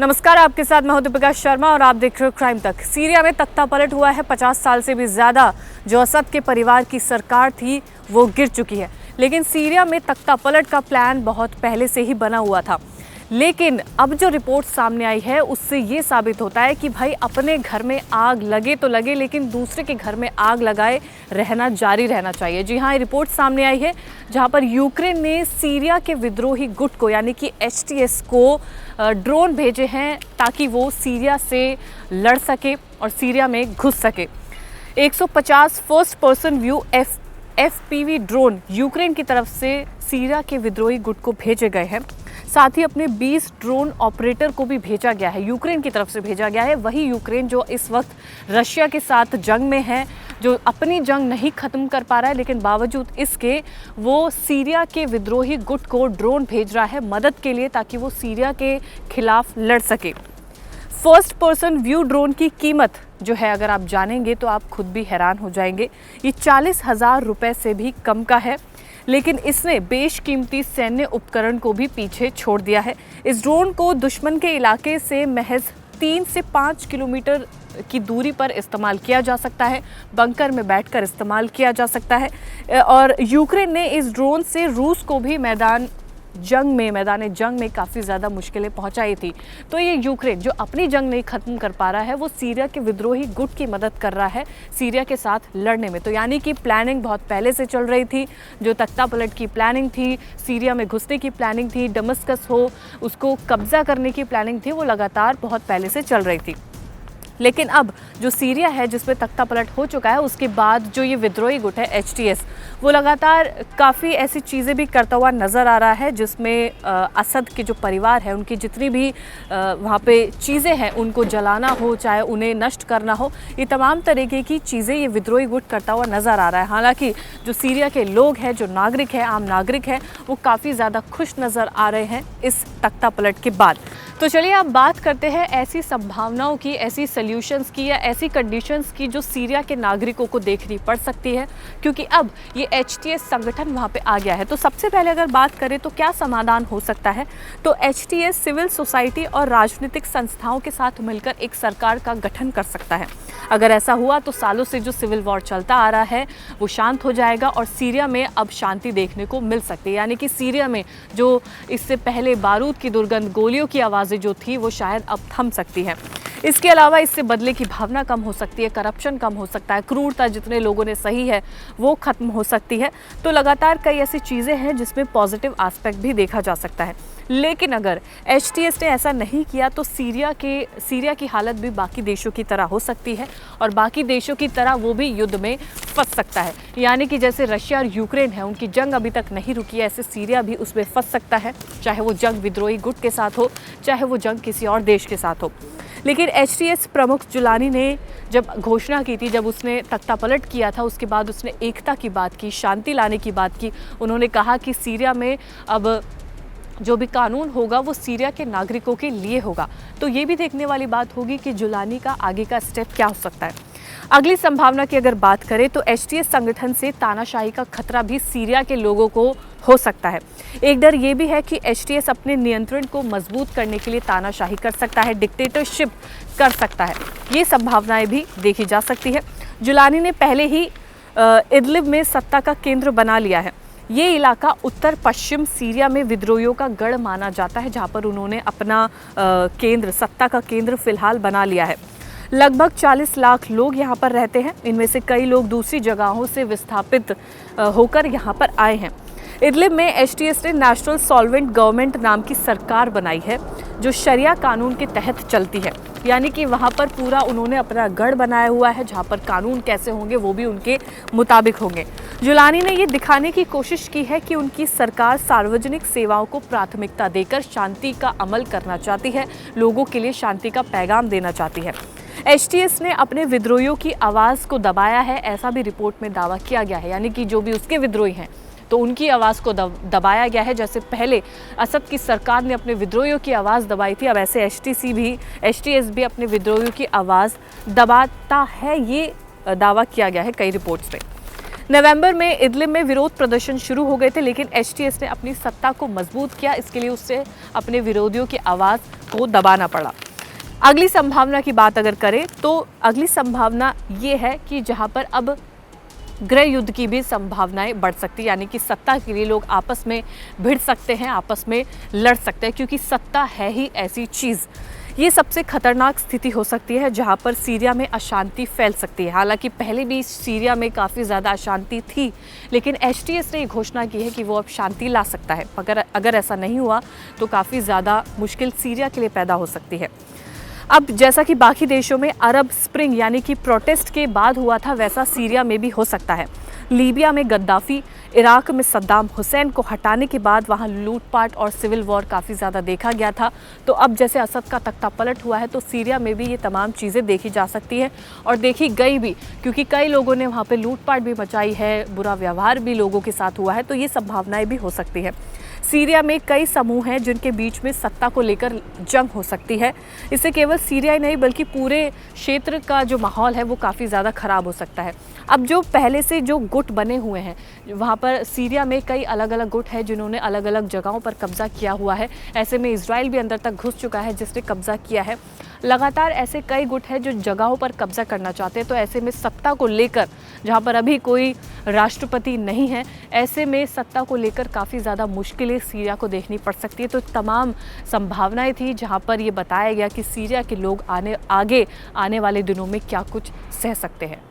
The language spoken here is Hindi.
नमस्कार, आपके साथ मैं हूं दीपिका शर्मा और आप देख रहे हो क्राइम तक। सीरिया में तख्ता पलट हुआ है। 50 साल से भी ज़्यादा जो असद के परिवार की सरकार थी वो गिर चुकी है। लेकिन सीरिया में तख्ता पलट का प्लान बहुत पहले से ही बना हुआ था। लेकिन अब जो रिपोर्ट सामने आई है उससे ये साबित होता है कि भाई अपने घर में आग लगे तो लगे, लेकिन दूसरे के घर में आग लगाए रहना जारी रहना चाहिए। जी हाँ, ये रिपोर्ट सामने आई है जहां पर यूक्रेन ने सीरिया के विद्रोही गुट को यानी कि HTS को ड्रोन भेजे हैं ताकि वो सीरिया से लड़ सके और सीरिया में घुस सके। 150 first person view FPV drone Ukraine की तरफ से सीरिया के विद्रोही गुट को भेजे गए हैं। साथ ही अपने 20 ड्रोन ऑपरेटर को भी भेजा गया है, यूक्रेन की तरफ से भेजा गया है। वही यूक्रेन जो इस वक्त रशिया के साथ जंग में है, जो अपनी जंग नहीं ख़त्म कर पा रहा है, लेकिन बावजूद इसके वो सीरिया के विद्रोही गुट को ड्रोन भेज रहा है मदद के लिए ताकि वो सीरिया के खिलाफ लड़ सके। फर्स्ट पर्सन व्यू ड्रोन की कीमत जो है, अगर आप जानेंगे तो आप खुद भी हैरान हो जाएंगे। ये 40,000 रुपये से भी कम का है, लेकिन इसने बेशकीमती सैन्य उपकरण को भी पीछे छोड़ दिया है। इस ड्रोन को दुश्मन के इलाके से महज 3 से 5 किलोमीटर की दूरी पर इस्तेमाल किया जा सकता है, बंकर में बैठकर इस्तेमाल किया जा सकता है। और यूक्रेन ने इस ड्रोन से रूस को भी मैदान जंग में काफ़ी ज़्यादा मुश्किलें पहुंचाई थी। तो ये यूक्रेन जो अपनी जंग नहीं ख़त्म कर पा रहा है, वो सीरिया के विद्रोही गुट की मदद कर रहा है सीरिया के साथ लड़ने में। तो यानी कि प्लानिंग बहुत पहले से चल रही थी। जो तख्ता पलट की प्लानिंग थी, सीरिया में घुसने की प्लानिंग थी, दमिश्क हो उसको कब्जा करने की प्लानिंग थी, वो लगातार बहुत पहले से चल रही थी। लेकिन अब जो सीरिया है जिसमें तख्ता पलट हो चुका है, उसके बाद जो ये विद्रोही गुट है HTS, वो लगातार काफ़ी ऐसी चीज़ें भी करता हुआ नज़र आ रहा है जिसमें असद के जो परिवार है उनकी जितनी भी वहाँ पे चीज़ें हैं उनको जलाना हो, चाहे उन्हें नष्ट करना हो, ये तमाम तरीके की चीज़ें ये विद्रोही गुट करता हुआ नज़र आ रहा है। हालांकि जो सीरिया के लोग हैं, जो नागरिक हैं, आम नागरिक हैं, वो काफ़ी ज़्यादा खुश नज़र आ रहे हैं इस तख्ता पलट के बाद। तो चलिए अब बात करते हैं ऐसी संभावनाओं की, ऐसी सॉल्यूशंस की या ऐसी कंडीशंस की जो सीरिया के नागरिकों को देखनी पड़ सकती है, क्योंकि अब ये HTS संगठन वहाँ पे आ गया है। तो सबसे पहले अगर बात करें तो क्या समाधान हो सकता है, तो HTS सिविल सोसाइटी और राजनीतिक संस्थाओं के साथ मिलकर एक सरकार का गठन कर सकता है। अगर ऐसा हुआ तो सालों से जो सिविल वॉर चलता आ रहा है वो शांत हो जाएगा और सीरिया में अब शांति देखने को मिल सकती है। यानी कि सीरिया में जो इससे पहले बारूद की दुर्गंध, गोलियों की आवाज़ें जो थी, वो शायद अब थम सकती है। इसके अलावा इससे बदले की भावना कम हो सकती है, करप्शन कम हो सकता है, क्रूरता जितने लोगों ने सही है वो खत्म हो सकती है। तो लगातार कई ऐसी चीज़ें हैं जिसमें पॉजिटिव एस्पेक्ट भी देखा जा सकता है। लेकिन अगर HTS ने ऐसा नहीं किया तो सीरिया की हालत भी बाकी देशों की तरह हो सकती है और बाकी देशों की तरह वो भी युद्ध में फंस सकता है। यानी कि जैसे रशिया और यूक्रेन है, उनकी जंग अभी तक नहीं रुकी है, ऐसे सीरिया भी उसमें फंस सकता है, चाहे वो जंग विद्रोही गुट के साथ हो, चाहे वो जंग किसी और देश के साथ हो। लेकिन HTS प्रमुख जुलानी ने जब घोषणा की थी, जब उसने तख्ता पलट किया था, उसके बाद उसने एकता की बात की, शांति लाने की बात की। उन्होंने कहा कि सीरिया में अब जो भी कानून होगा वो सीरिया के नागरिकों के लिए होगा। तो ये भी देखने वाली बात होगी कि जुलानी का आगे का स्टेप क्या हो सकता है। अगली संभावना की अगर बात करें तो HTS संगठन से तानाशाही का खतरा भी सीरिया के लोगों को हो सकता है। एक डर ये भी है कि HTS अपने नियंत्रण को मजबूत करने के लिए तानाशाही कर सकता है, डिक्टेटरशिप कर सकता है। ये संभावनाएं भी देखी जा सकती है। जुलानी ने पहले ही इदलिब में सत्ता का केंद्र बना लिया है। ये इलाका उत्तर पश्चिम सीरिया में विद्रोहियों का गढ़ माना जाता है, जहाँ पर उन्होंने अपना सत्ता का केंद्र फिलहाल बना लिया है। लगभग 40 लाख लोग यहाँ पर रहते हैं। इनमें से कई लोग दूसरी जगहों से विस्थापित होकर यहाँ पर आए हैं। इदलिब में HTS ने नेशनल सॉल्वेंट गवर्नमेंट नाम की सरकार बनाई है जो शरिया कानून के तहत चलती है। यानी कि वहाँ पर पूरा उन्होंने अपना गढ़ बनाया हुआ है जहाँ पर कानून कैसे होंगे वो भी उनके मुताबिक होंगे। जुलानी ने ये दिखाने की कोशिश की है कि उनकी सरकार सार्वजनिक सेवाओं को प्राथमिकता देकर शांति का अमल करना चाहती है, लोगों के लिए शांति का पैगाम देना चाहती है। HTS ने अपने विद्रोहियों की आवाज़ को दबाया है, ऐसा भी रिपोर्ट में दावा किया गया है। यानी कि जो भी उसके विद्रोही हैं तो उनकी आवाज़ को दबाया गया है। जैसे पहले असद की सरकार ने अपने विद्रोहियों की आवाज़ दबाई थी, अब ऐसे HTS भी अपने विद्रोहियों की आवाज़ दबाता है, ये दावा किया गया है कई रिपोर्ट्स में। नवंबर में इदलिब में विरोध प्रदर्शन शुरू हो गए थे, लेकिन एचटीएस ने अपनी सत्ता को मजबूत किया। इसके लिए उससे अपने विरोधियों की आवाज़ को दबाना पड़ा। अगली संभावना की बात अगर करें तो अगली संभावना ये है कि जहां पर अब गृह युद्ध की भी संभावनाएं बढ़ सकती है, यानी कि सत्ता के लिए लोग आपस में भिड़ सकते हैं, आपस में लड़ सकते हैं, क्योंकि सत्ता है ही ऐसी चीज़। ये सबसे खतरनाक स्थिति हो सकती है जहां पर सीरिया में अशांति फैल सकती है। हालांकि पहले भी सीरिया में काफ़ी ज़्यादा अशांति थी, लेकिन एचटीएस ने ये घोषणा की है कि वो अब शांति ला सकता है। मगर अगर ऐसा नहीं हुआ तो काफ़ी ज़्यादा मुश्किल सीरिया के लिए पैदा हो सकती है। अब जैसा कि बाकी देशों में अरब स्प्रिंग यानी कि प्रोटेस्ट के बाद हुआ था, वैसा सीरिया में भी हो सकता है। लीबिया में गद्दाफी, इराक में सद्दाम हुसैन को हटाने के बाद वहां लूटपाट और सिविल वॉर काफ़ी ज़्यादा देखा गया था। तो अब जैसे असद का तख्ता पलट हुआ है, तो सीरिया में भी ये तमाम चीज़ें देखी जा सकती हैं और देखी गई भी, क्योंकि कई लोगों ने वहाँ पर लूटपाट भी मचाई है, बुरा व्यवहार भी लोगों के साथ हुआ है। तो ये संभावनाएं भी हो सकती है। सीरिया में कई समूह हैं जिनके बीच में सत्ता को लेकर जंग हो सकती है। इससे केवल सीरिया ही नहीं बल्कि पूरे क्षेत्र का जो माहौल है वो काफ़ी ज़्यादा ख़राब हो सकता है। अब जो पहले से जो गुट बने हुए हैं, वहाँ पर सीरिया में कई अलग अलग गुट हैं जिन्होंने अलग अलग जगहों पर कब्जा किया हुआ है। ऐसे में इजराइल भी अंदर तक घुस चुका है जिसने कब्जा किया है। लगातार ऐसे कई गुट हैं जो जगहों पर कब्जा करना चाहते हैं। तो ऐसे में सत्ता को लेकर, जहाँ पर अभी कोई राष्ट्रपति नहीं है, ऐसे में सत्ता को लेकर काफ़ी ज़्यादा मुश्किलें सीरिया को देखनी पड़ सकती है। तो तमाम संभावनाएं थी जहाँ पर ये बताया गया कि सीरिया के लोग आगे आने वाले दिनों में क्या कुछ सह सकते हैं।